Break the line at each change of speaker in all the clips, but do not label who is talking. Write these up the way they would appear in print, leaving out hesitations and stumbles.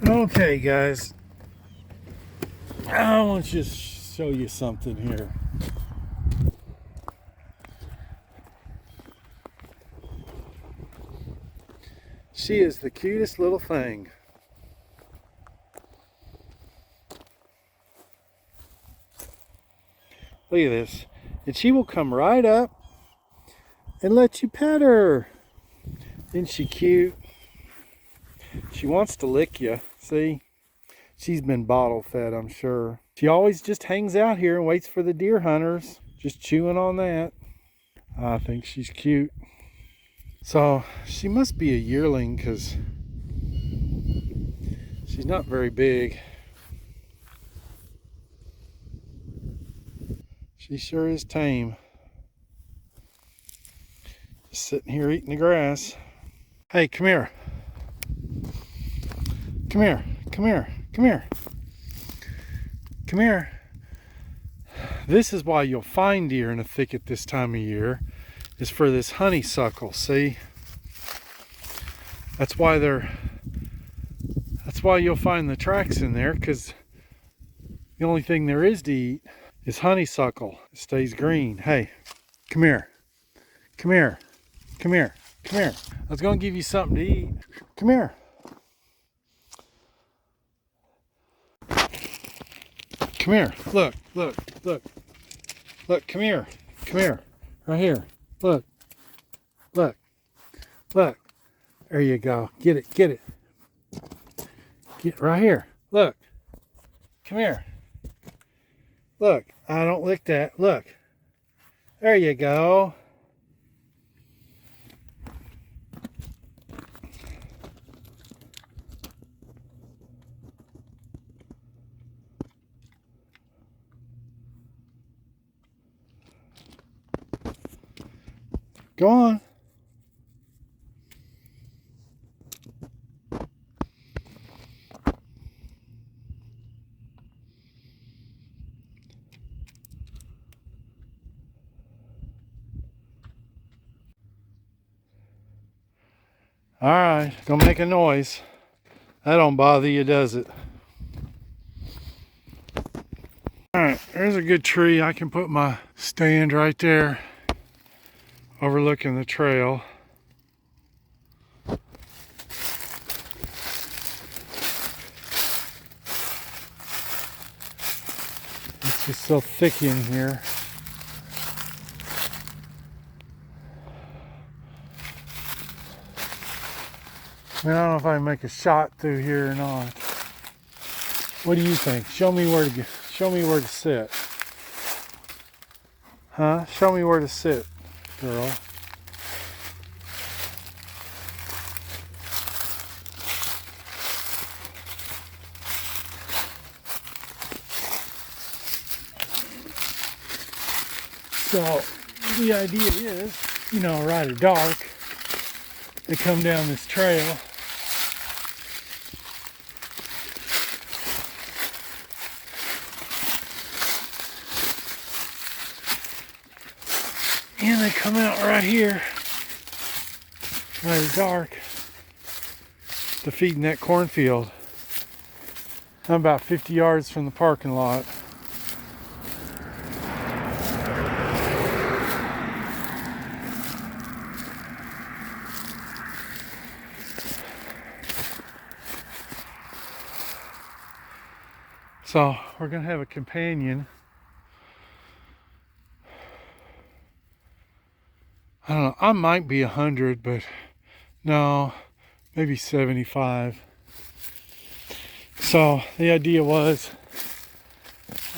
Okay, guys, I want to just show you something here. She is the cutest little thing. Look at this. And she will come right up and let you pet her. Isn't she cute? She wants to lick you. See? She's been bottle fed, I'm sure. She always just hangs out here and waits for the deer hunters. Just chewing on that. I think she's cute. So she must be a yearling because she's not very big. She sure is tame. Just sitting here eating the grass. Hey, come here. Come here. Come here. Come here. Come here. This is why you'll find deer in a thicket this time of year, is for this honeysuckle, see? That's why you'll find the tracks in there, because the only thing there is to eat is honeysuckle. It stays green. Hey, come here. Come here. Come here. Come here. I was going to give you something to eat. Come here. Come here. Look, look, look. Look, come here. Come here. Right here. Look. Look. Look. There you go. Get it. Get it. Get right here. Look. Come here. Look. I don't lick that. Look. There you go. Go on. All right, don't make a noise. That don't bother you, does it? All right, there's a good tree. I can put my stand right there, overlooking the trail. It's just so thick in here. I don't know if I can make a shot through here or not. What do you think? Show me where to sit. Huh? Show me where to sit, girl. So the idea is, right at dark, they come down this trail. And they come out right here, right at dark, to feed in that cornfield. I'm about 50 yards from the parking lot. So we're gonna have a companion. I don't know, I might be 100, but no, maybe 75. So the idea was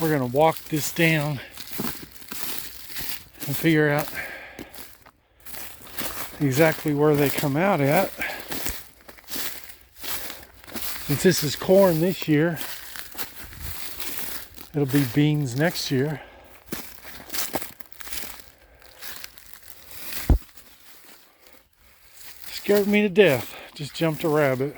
we're gonna walk this down and figure out exactly where they come out at. Since this is corn this year, it'll be beans next year. Scared me to death. Just jumped a rabbit.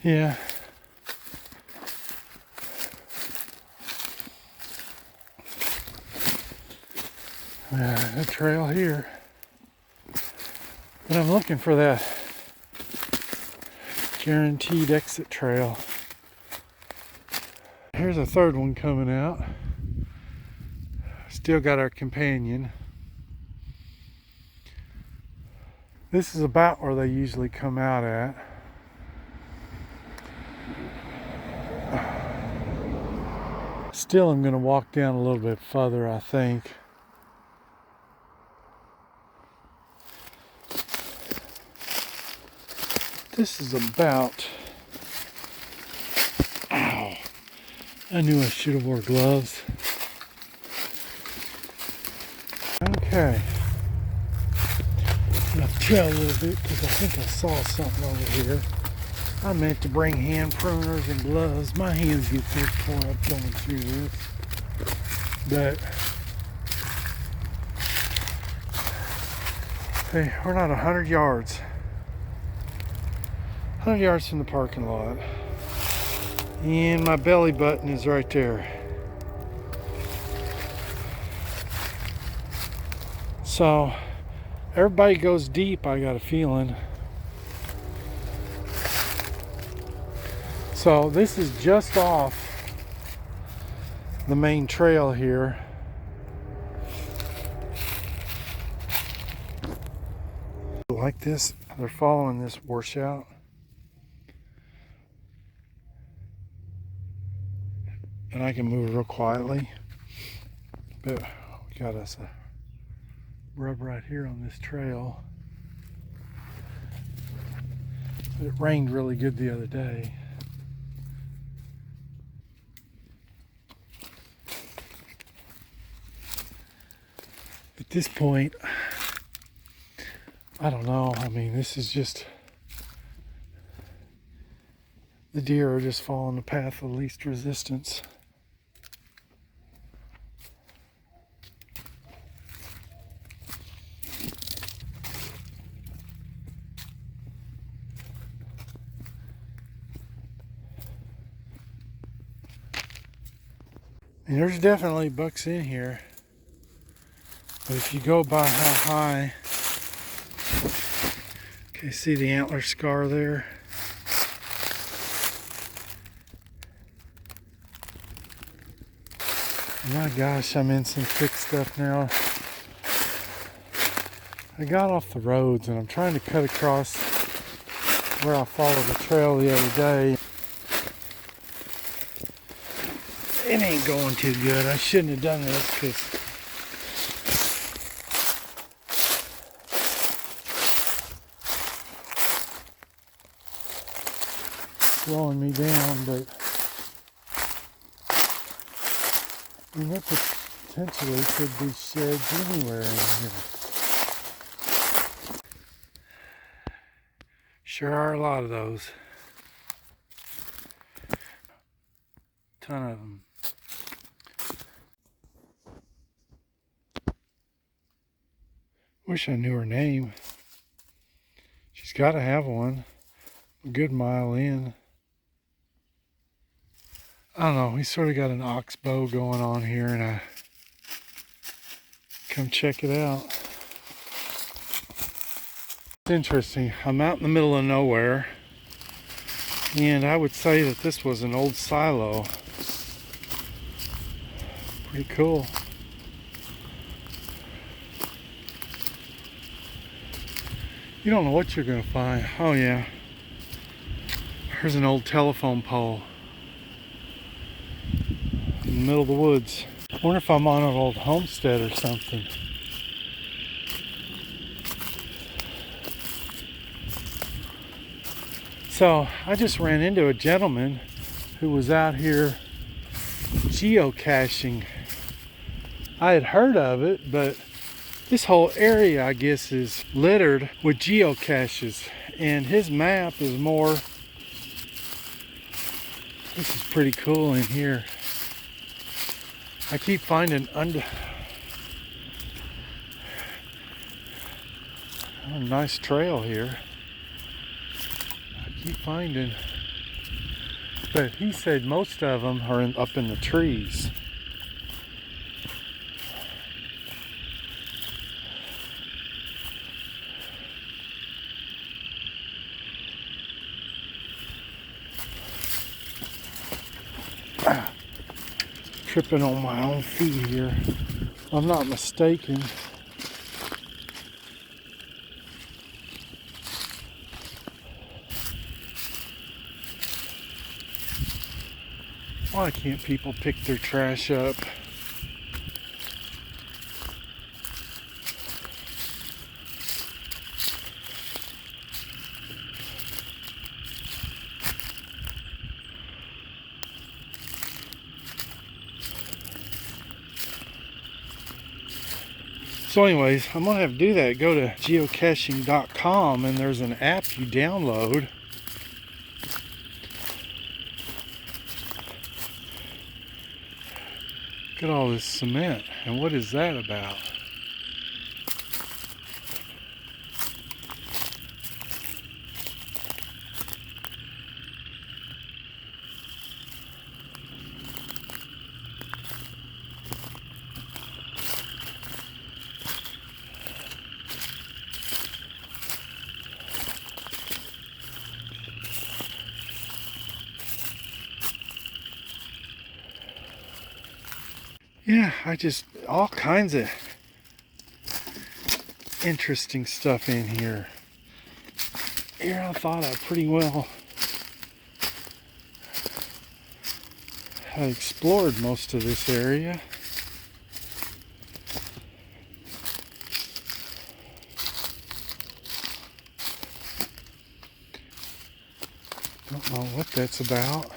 Yeah. A trail here. But I'm looking for that guaranteed exit trail. Here's a third one coming out. Still got our companion. This is about where they usually come out at. Still, I'm going to walk down a little bit further, I think. This is about... Ow! I knew I should have wore gloves. Okay. I'm going to chill a little bit because I think I saw something over here. I meant to bring hand pruners and gloves. My hands get so tore up going through this. But hey, we're not 100 yards. 100 yards from the parking lot. And my belly button is right there. So everybody goes deep, I got a feeling. So this is just off the main trail here. Like this, they're following this washout. And I can move real quietly. But we got us a rub right here on this trail. It rained really good the other day. At this point, I don't know. I mean, this is just, the deer are just following the path of least resistance. And there's definitely bucks in here. But if you go by how high, okay, see the antler scar there? My gosh, I'm in some thick stuff now. I got off the roads and I'm trying to cut across where I followed the trail the other day. It ain't going too good. I shouldn't have done this because slowing me down, but I mean, that potentially could be sheds anywhere in here. Sure are a lot of those. Ton of them. Wish I knew her name. She's got to have one. A good mile in. I don't know, we sort of got an oxbow going on here, and I come check it out. It's interesting. I'm out in the middle of nowhere, and I would say that this was an old silo. Pretty cool. You don't know what you're going to find. Oh yeah, there's an old telephone pole in the middle of the woods. I wonder if I'm on an old homestead or something. So I just ran into a gentleman who was out here geocaching. I had heard of it, but this whole area, I guess, is littered with geocaches, and his map is more. This is pretty cool in here. I keep finding a nice trail here. I keep finding, but he said most of them are up in the trees. Tripping on my own feet here. If I'm not mistaken. Why can't people pick their trash up? So anyways, I'm gonna have to do that. Go to geocaching.com and there's an app you download. Look at all this cement. And what is that about? Yeah, all kinds of interesting stuff in here. Here I thought I pretty well had explored most of this area. Don't know what that's about.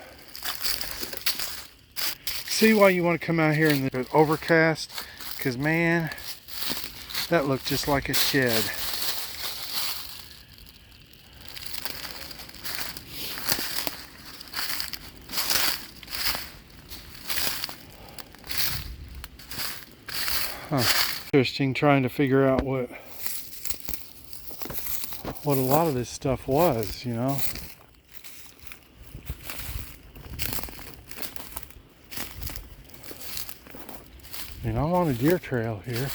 See why you want to come out here in the overcast, because man, that looked just like a shed. Huh. Interesting, trying to figure out what a lot of this stuff was, you know. And I'm on a deer trail here.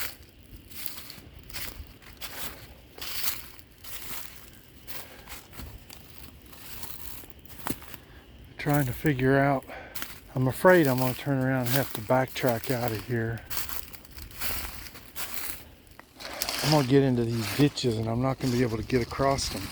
Trying to figure out, I'm afraid I'm going to turn around and have to backtrack out of here. I'm going to get into these ditches and I'm not going to be able to get across them.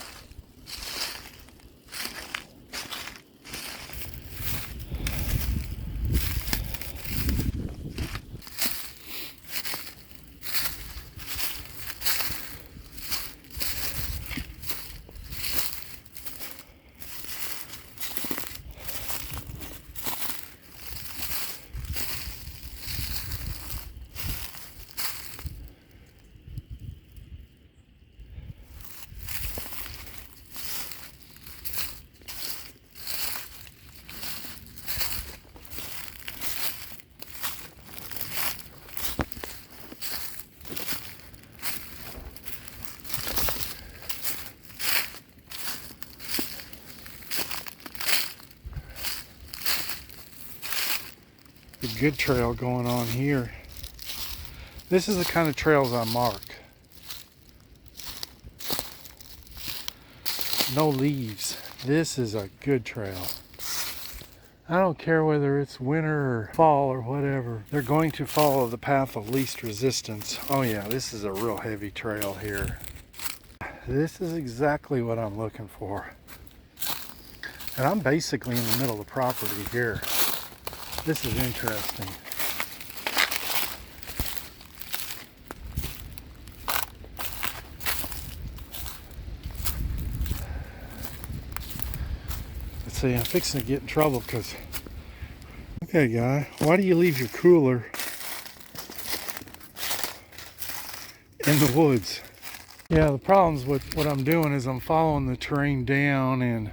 A good trail going on here. This is the kind of trails I mark. No leaves. This is a good trail. I don't care whether it's winter or fall or whatever. They're going to follow the path of least resistance. Oh yeah, this is a real heavy trail here. This is exactly what I'm looking for. And I'm basically in the middle of the property here. This is interesting. Let's see, I'm fixing to get in trouble because... Okay, guy, why do you leave your cooler in the woods? Yeah, the problems with what I'm doing is I'm following the terrain down, and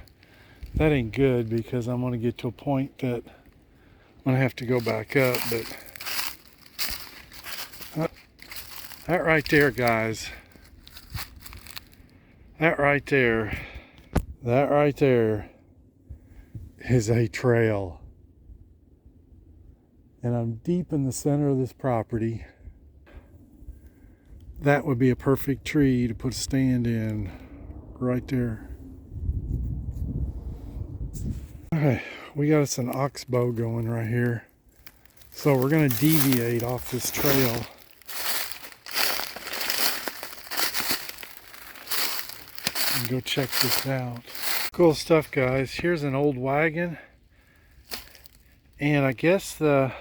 that ain't good because I'm going to get to a point that I'm going to have to go back up. But that right there, guys, that right there is a trail. And I'm deep in the center of this property. That would be a perfect tree to put a stand in right there. Okay, we got us an oxbow going right here. So we're gonna deviate off this trail. And go check this out. Cool stuff, guys. Here's an old wagon. And I guess the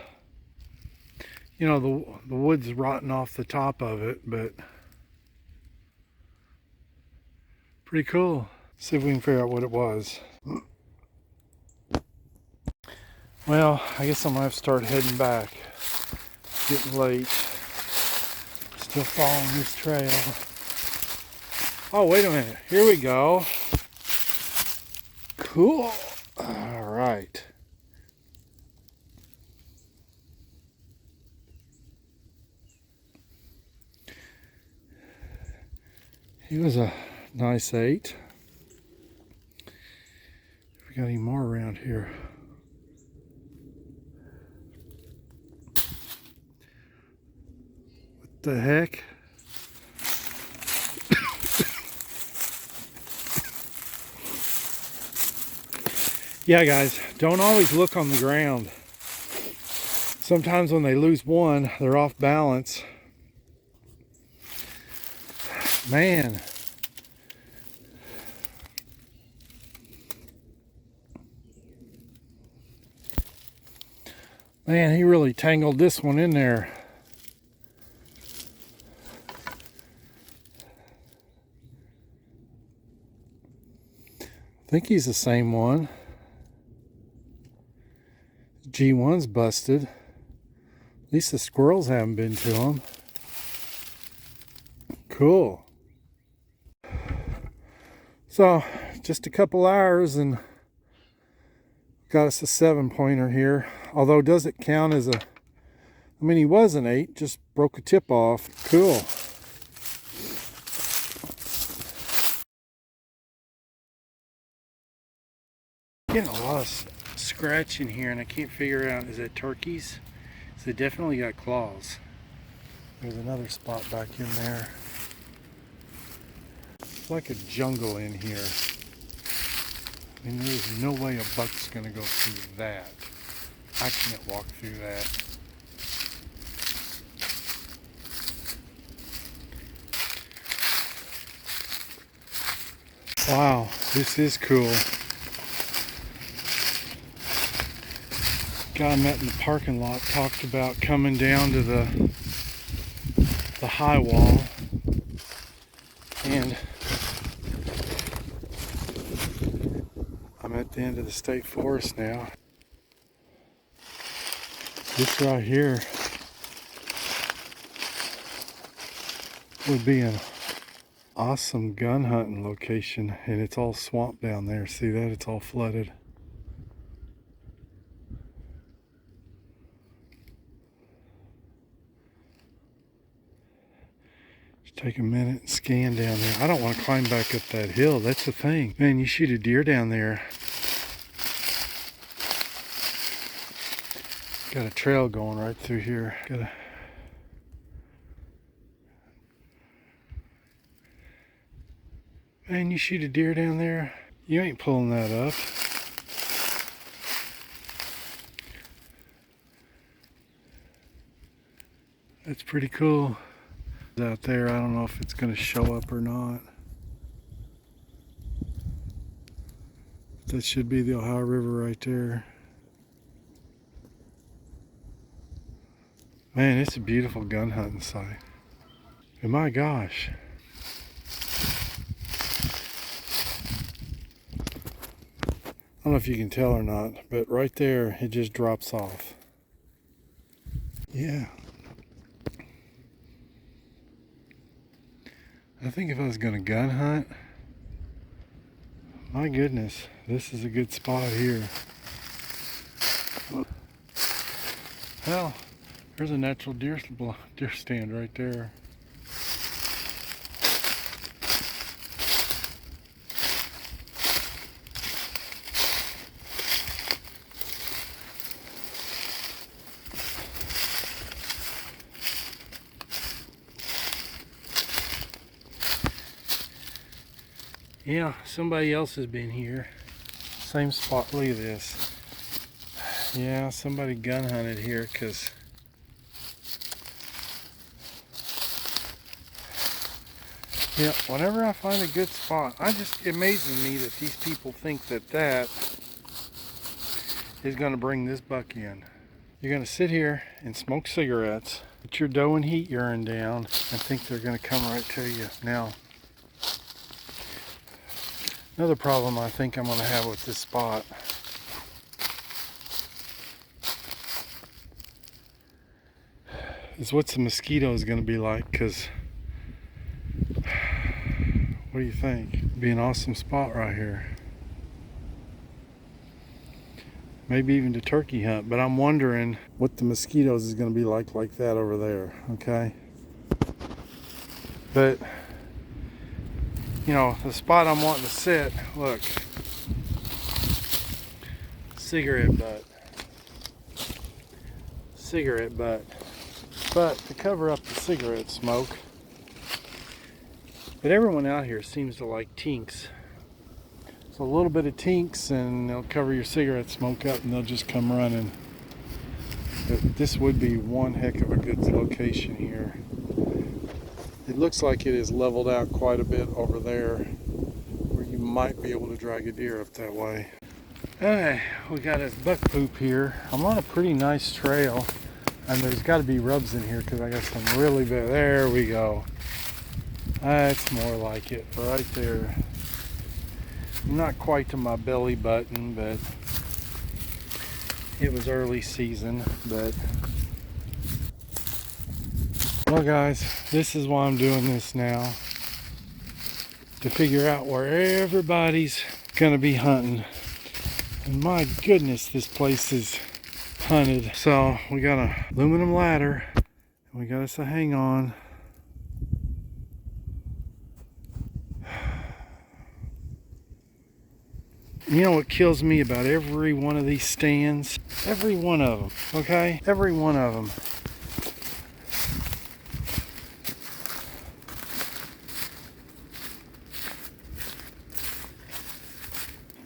wood's rotting off the top of it, but pretty cool. See if we can figure out what it was. Well, I guess I'm gonna have to start heading back. It's getting late. Still following this trail. Oh, wait a minute. Here we go. Cool. All right. He was a nice 8. We got any more around here? What the heck? Yeah, guys, don't always look on the ground. Sometimes when they lose one, they're off balance. Man. Man, he really tangled this one in there. I think he's the same one. G1's busted. At least the squirrels haven't been to him. Cool. So, just a couple hours and got us a 7-pointer here. Although, does it count as a... I mean, he was an 8, just broke a tip off. Cool. Getting a lot of scratch in here, and I can't figure out, is it turkeys? So they definitely got claws. There's another spot back in there. It's like a jungle in here. I mean, there's no way a buck's gonna go through that. I can't walk through that. Wow, this is cool. Guy I met in the parking lot talked about coming down to the high wall, and I'm at the end of the state forest now. This right here would be an awesome gun hunting location, and it's all swamp down there. See that? It's all flooded. Take a minute and scan down there. I don't want to climb back up that hill. That's the thing. Man, you shoot a deer down there. Got a trail going right through here. Man, you shoot a deer down there, you ain't pulling that up. That's pretty cool. Out there, I don't know if it's going to show up or not. That should be the Ohio River right there. Man, it's a beautiful gun hunting site. And my gosh. I don't know if you can tell or not, but right there, it just drops off. Yeah. I think if I was going to gun hunt, my goodness, this is a good spot here. Well, there's a natural deer stand right there. Yeah, somebody else has been here. same spot. Look at this. Yeah, somebody gun hunted here, because yeah, whenever I find a good spot, it amazes me that these people think that that is going to bring this buck in. You're going to sit here and smoke cigarettes, put your doe and heat urine down, and think they're going to come right to you. Now, another problem I think I'm going to have with this spot is what's the mosquitoes going to be like, because what do you think? It'd be an awesome spot right here. Maybe even to turkey hunt, but I'm wondering what the mosquitoes is going to be like that over there, okay? But, you know, the spot I'm wanting to sit, look, cigarette butt. Cigarette butt. But to cover up the cigarette smoke, but everyone out here seems to like tinks. So a little bit of tinks and they'll cover your cigarette smoke up and they'll just come running. But this would be one heck of a good location here. It looks like it is leveled out quite a bit over there where you might be able to drag a deer up that way. Okay, we got this buck poop here. I'm on a pretty nice trail, and there's got to be rubs in here because I got some really big. There we go. That's more like it right there. Not quite to my belly button, but it was early season. But well, guys, this is why I'm doing this now, to figure out where everybody's gonna be hunting. And my goodness, this place is hunted. So we got a aluminum ladder, and we got us a hang on. You know what kills me about every one of these stands? Every one of them, okay? Every one of them.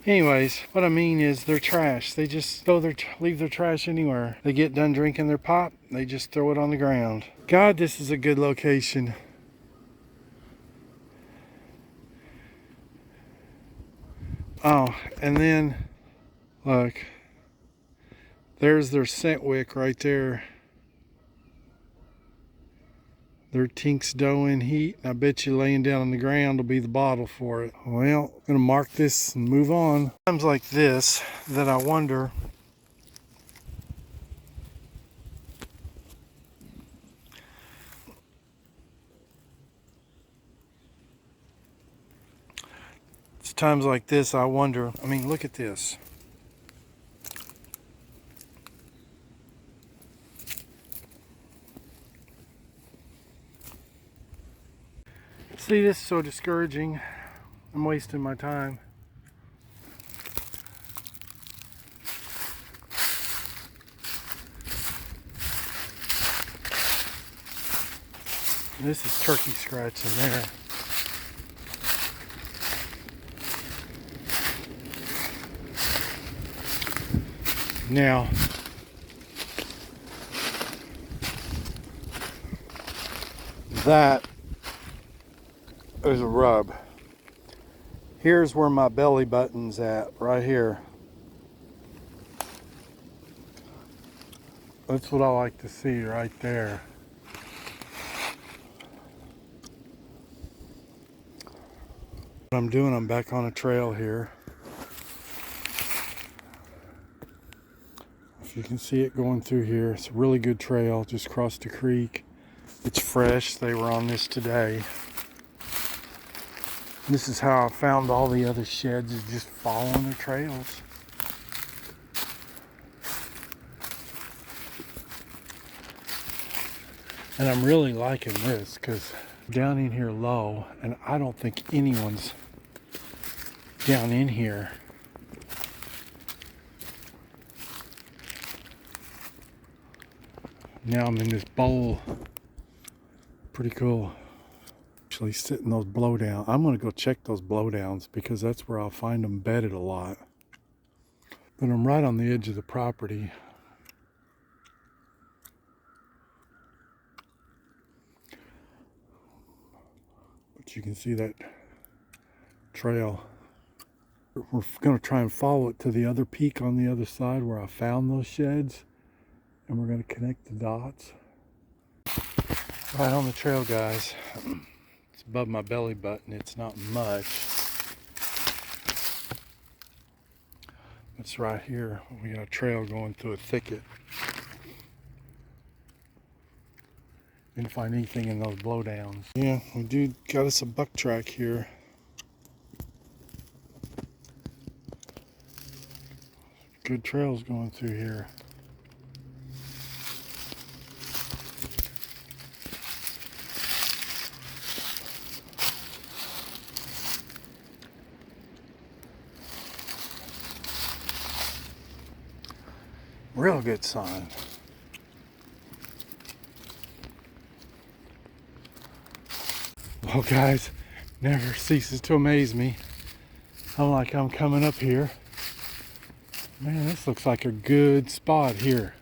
Anyways, what I mean is they're trash. They just leave their trash anywhere. They get done drinking their pop, they just throw it on the ground. God, this is a good location. Oh, and then, look, there's their scent wick right there. Their Tink's doe in heat. I bet you laying down on the ground will be the bottle for it. Well, I'm gonna mark this and move on. Times like this that I wonder times like this, I wonder, I mean, look at this. See, this is so discouraging. I'm wasting my time. This is turkey scratch in there. Now, that is a rub. Here's where my belly button's at, right here. That's what I like to see right there. What I'm doing, I'm back on a trail here. If you can see it going through here, it's a really good trail, just across the creek. It's fresh, they were on this today. This is how I found all the other sheds, is just following the trails. And I'm really liking this because down in here low, and I don't think anyone's down in here. Now I'm in this bowl. Pretty cool. Actually sitting those blowdowns. I'm gonna go check those blowdowns because that's where I'll find them bedded a lot. But I'm right on the edge of the property. But you can see that trail. We're going to try and follow it to the other peak on the other side where I found those sheds. And we're going to connect the dots. Right on the trail, guys. It's above my belly button. It's not much. It's right here. We got a trail going through a thicket. Didn't find anything in those blowdowns. Yeah, we do got us a buck track here. Good trails going through here. Real good sign. Well, guys, never ceases to amaze me. I'm coming up here. Man, this looks like a good spot here.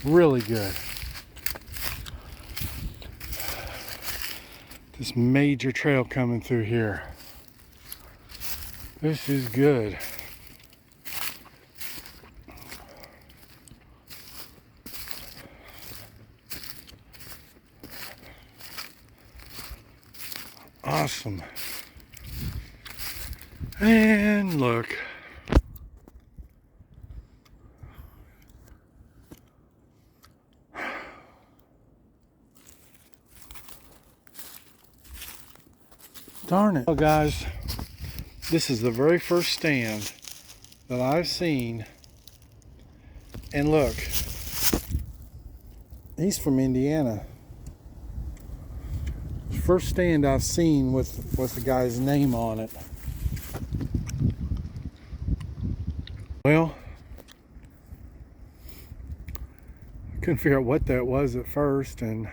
Really good. This major trail coming through here. This is good. Awesome. And look. Darn it. Well, guys, this is the very first stand that I've seen. And look, he's from Indiana. First stand I've seen with the guy's name on it. Well, I couldn't figure out what that was at first, and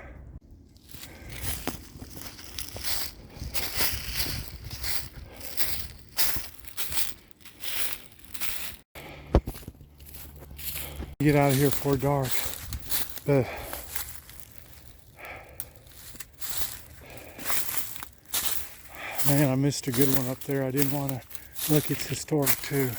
get out of here before dark. But man, I missed a good one up there. I didn't want to look. It's historic too.